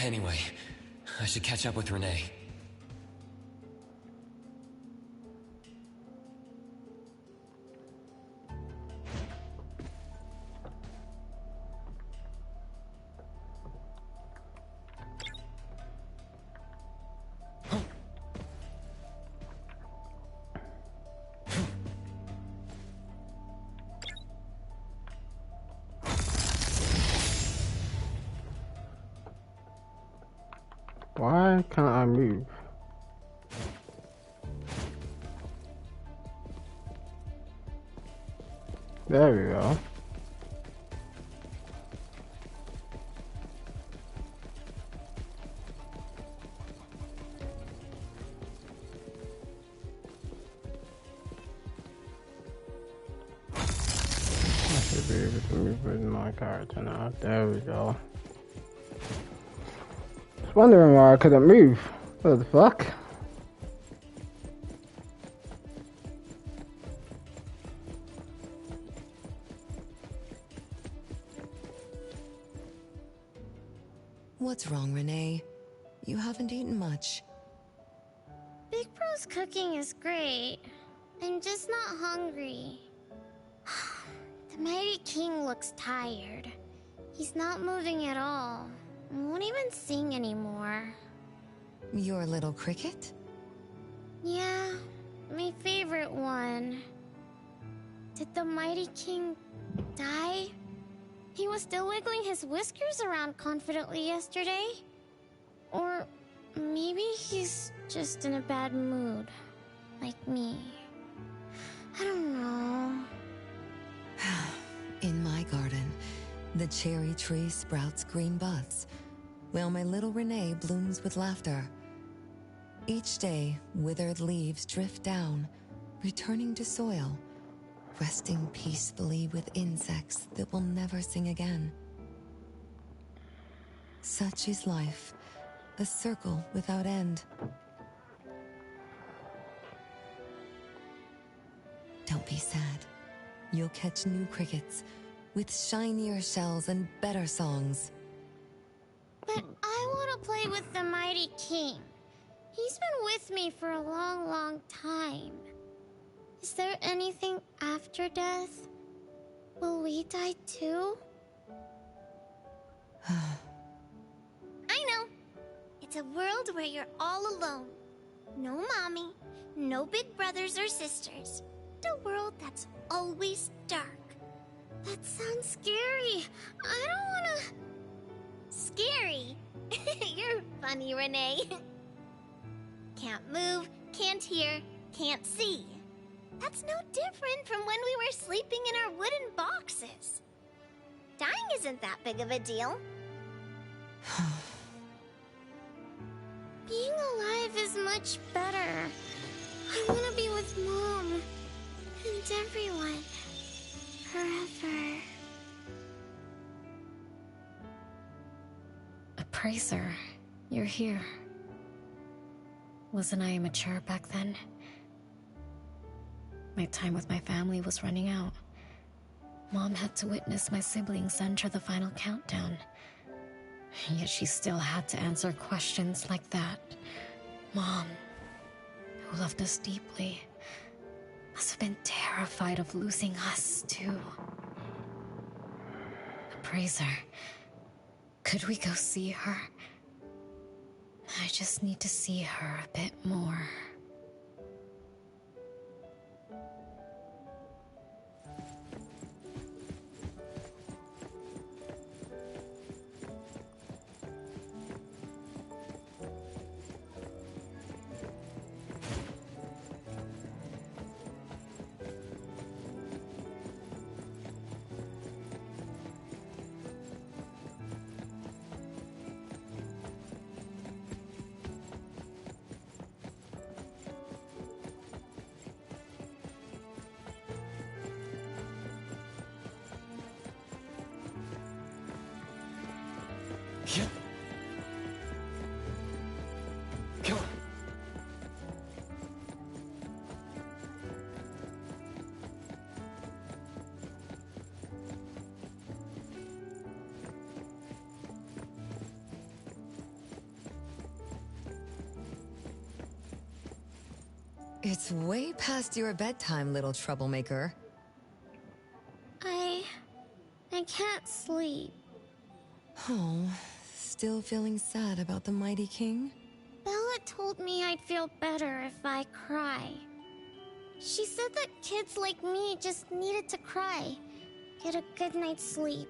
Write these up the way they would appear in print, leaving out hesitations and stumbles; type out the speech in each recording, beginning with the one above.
Anyway, I should catch up with Renee. Why can't I move? There we go. I should be able to move with my character now. There we go. I was wondering why I couldn't move. What the fuck? What's wrong, Renee? You haven't eaten much. Big Bro's cooking is great. I'm just not hungry. The Mighty King looks tired. He's not moving at all. Won't even sing anymore. Your little cricket? Yeah, my favorite one. Did the Mighty King die? He was still wiggling his whiskers around confidently yesterday. Or maybe he's just in a bad mood, like me. I don't know. In my garden, the cherry tree sprouts green buds, while my little Renee blooms with laughter. Each day, withered leaves drift down, returning to soil, resting peacefully with insects that will never sing again. Such is life, a circle without end. Don't be sad. You'll catch new crickets with shinier shells and better songs. But I want to play with the Mighty King. He's been with me for a long, long time. Is there anything after death? Will we die too? I know. It's a world where you're all alone. No mommy, no big brothers or sisters. A world that's always dark. That sounds scary. I don't wanna... Scary? You're funny, Renee. Can't move, can't hear, can't see. That's no different from when we were sleeping in our wooden boxes. Dying isn't that big of a deal. Being alive is much better. I want to be with Mom and everyone forever. Appraiser, you're here. Wasn't I immature back then? My time with my family was running out. Mom had to witness my siblings enter the final countdown. Yet she still had to answer questions like that. Mom, who loved us deeply, must have been terrified of losing us, too. Appraiser, could we go see her? I just need to see her a bit more. Come on. It's way past your bedtime, little troublemaker. I can't sleep. Oh, still feeling sad about the mighty king? Bella told me I'd feel better if I cry. She said that kids like me just needed to cry, get a good night's sleep.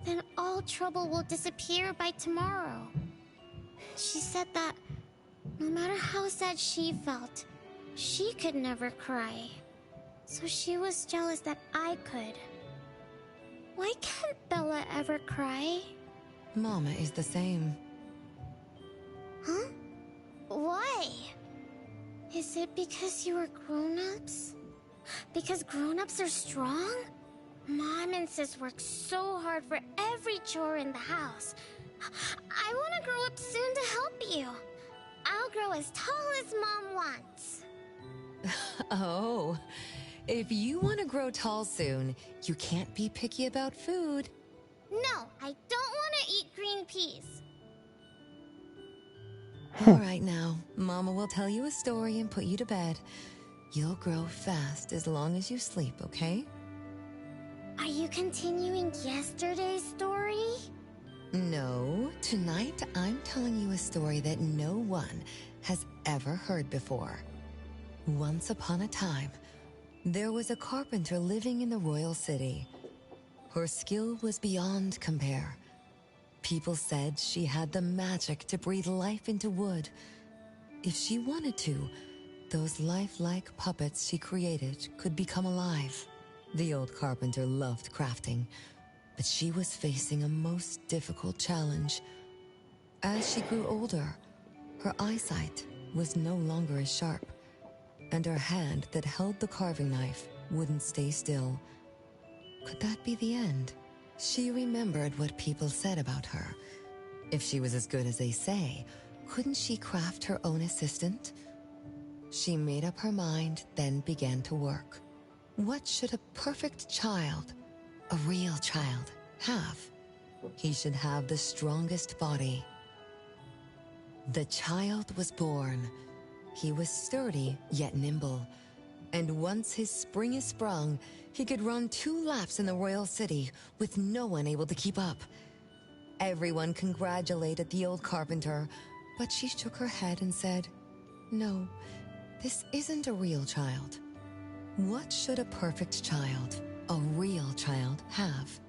Then all trouble will disappear by tomorrow. She said that no matter how sad she felt, she could never cry. So she was jealous that I could. Why can't Bella ever cry? Mama is the same. Huh? Why? Is it because you were grown-ups? Because grown-ups are strong? Mom and Sis work so hard for every chore in the house. I want to grow up soon to help you. I'll grow as tall as Mom wants. Oh, if you want to grow tall soon, you can't be picky about food. No, I don't want to eat green peas. All right now, Mama will tell you a story and put you to bed. You'll grow fast as long as you sleep, okay? Are you continuing yesterday's story? No, tonight I'm telling you a story that no one has ever heard before. Once upon a time, there was a carpenter living in the royal city. Her skill was beyond compare. People said she had the magic to breathe life into wood. If she wanted to, those lifelike puppets she created could become alive. The old carpenter loved crafting, but she was facing a most difficult challenge. As she grew older, her eyesight was no longer as sharp, and her hand that held the carving knife wouldn't stay still. Could that be the end? She remembered what people said about her. If she was as good as they say, couldn't she craft her own assistant? She made up her mind, then began to work. What should a perfect child, a real child, have? He should have the strongest body. The child was born. He was sturdy, yet nimble. And once his spring is sprung, he could run 2 laps in the royal city with no one able to keep up. Everyone congratulated the old carpenter, but she shook her head and said, "No, this isn't a real child." What should a perfect child, a real child, have?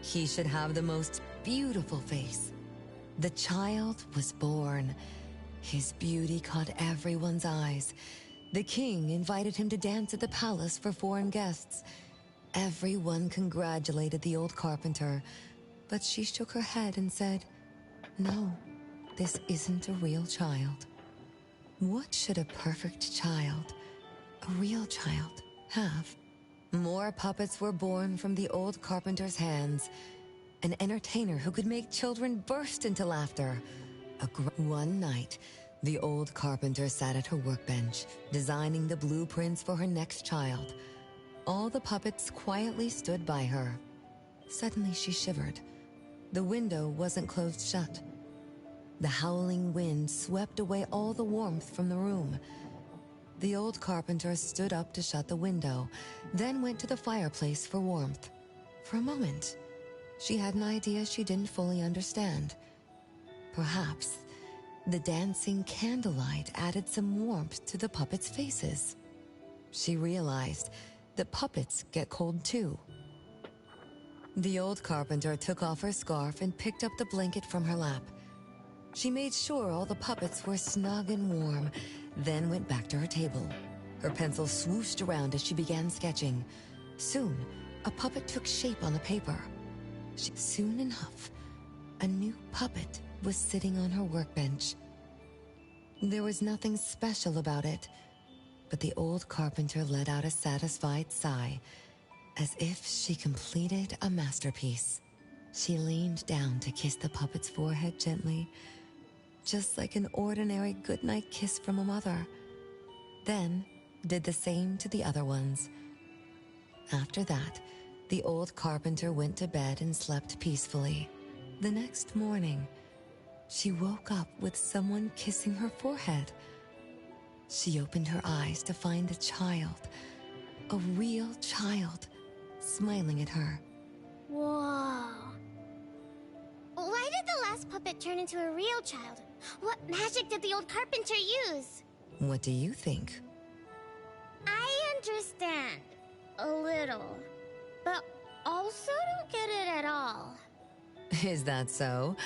He should have the most beautiful face. The child was born. His beauty caught everyone's eyes. The king invited him to dance at the palace for foreign guests. Everyone congratulated the old carpenter, but she shook her head and said, "No, this isn't a real child." What should a perfect child, a real child, have? More puppets were born from the old carpenter's hands. An entertainer who could make children burst into laughter. One night, the old carpenter sat at her workbench, designing the blueprints for her next child. All the puppets quietly stood by her. Suddenly she shivered. The window wasn't closed shut. The howling wind swept away all the warmth from the room. The old carpenter stood up to shut the window, then went to the fireplace for warmth. For a moment, she had an idea she didn't fully understand. Perhaps the dancing candlelight added some warmth to the puppets' faces. She realized that puppets get cold too. The old carpenter took off her scarf and picked up the blanket from her lap. She made sure all the puppets were snug and warm, then went back to her table. Her pencil swooshed around as she began sketching. Soon, a puppet took shape on the paper. Soon enough, a new puppet was sitting on her workbench. There was nothing special about it, but the old carpenter let out a satisfied sigh, as if she completed a masterpiece. She leaned down to kiss the puppet's forehead gently, just like an ordinary goodnight kiss from a mother. Then did the same to the other ones. After that, the old carpenter went to bed and slept peacefully. The next morning, she woke up with someone kissing her forehead. She opened her eyes to find a child, a real child, smiling at her. Whoa. Why did the last puppet turn into a real child? What magic did the old carpenter use? What do you think? I understand. A little. But also don't get it at all. Is that so?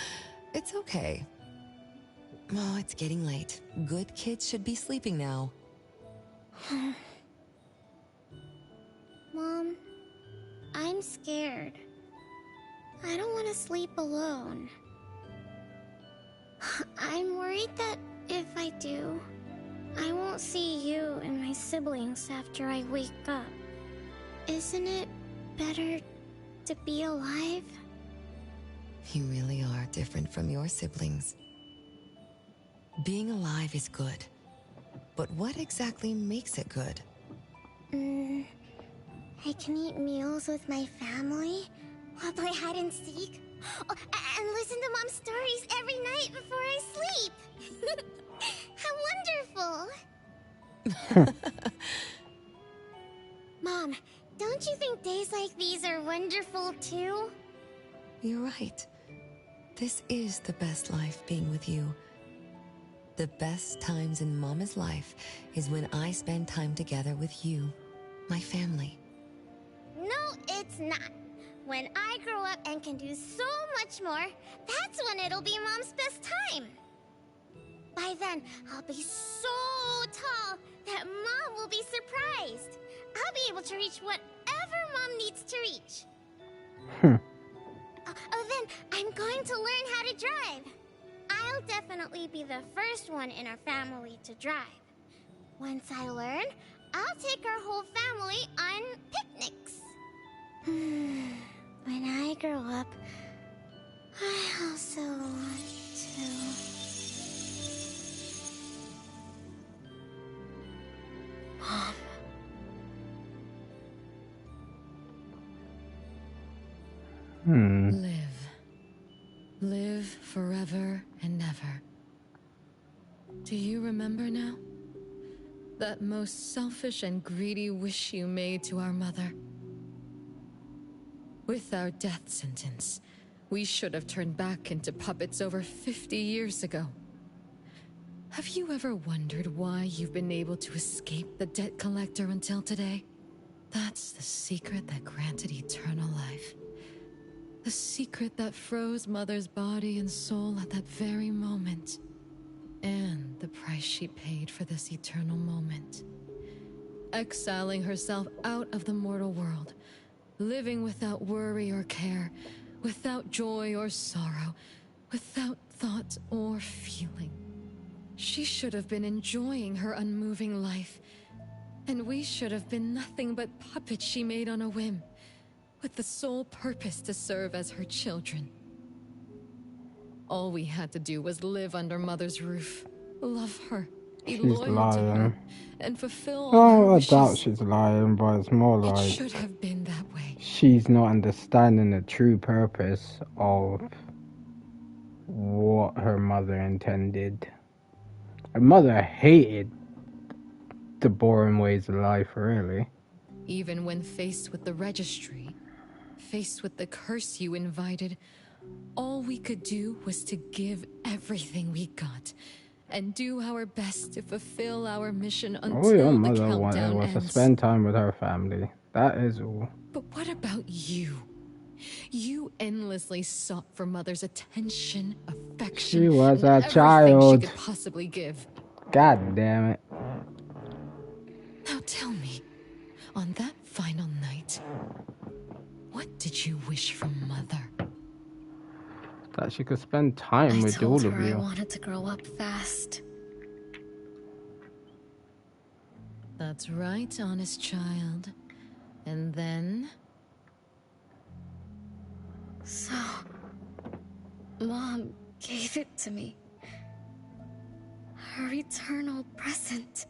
It's okay. Oh, it's getting late. Good kids should be sleeping now. Mom, I'm scared. I don't want to sleep alone. I'm worried that if I do, I won't see you and my siblings after I wake up. Isn't it better to be alive? You really are different from your siblings. Being alive is good. But what exactly makes it good? I can eat meals with my family, or play hide and seek, and listen to Mom's stories every night before I sleep. How wonderful! Mom, don't you think days like these are wonderful too? You're right. This is the best life being with you. The best times in Mama's life is when I spend time together with you, my family. No, it's not. When I grow up and can do so much more, that's when it'll be Mom's best time. By then, I'll be so tall that Mom will be surprised. I'll be able to reach whatever Mom needs to reach. Then I'm going to learn how to drive. I'll definitely be the first one in our family to drive. Once I learn, I'll take our whole family on picnics. When I grow up, I also want to... Mom. Live forever and ever. Do you remember now? That most selfish and greedy wish you made to our mother? With our death sentence, we should have turned back into puppets over 50 years ago. Have you ever wondered why you've been able to escape the debt collector until today? That's the secret that granted eternal life. The secret that froze Mother's body and soul at that very moment. And the price she paid for this eternal moment. Exiling herself out of the mortal world. Living without worry or care. Without joy or sorrow. Without thought or feeling. She should have been enjoying her unmoving life. And we should have been nothing but puppets she made on a whim. With the sole purpose to serve as her children. All we had to do was live under Mother's roof, love her, be loyal to her, and fulfill all her wishes. I doubt she's lying, but it's more It like should have been that way. she's not understanding the true purpose of what her mother intended. Her mother hated the boring ways of life, really. Even when faced with the registry, faced with the curse you invited, all we could do was to give everything we got and do our best to fulfill our mission until All your the mother wanted countdown was to ends. spend time with her family. That is all. But what about you? You endlessly sought for Mother's attention, affection, She was and a everything child. she could possibly give. God damn it. Now tell me, on that final night, what did you wish from Mother? That she could spend time I with told all her of I you. wanted to grow up fast. That's right, honest child. And then? So, Mom gave it to me. Her eternal present.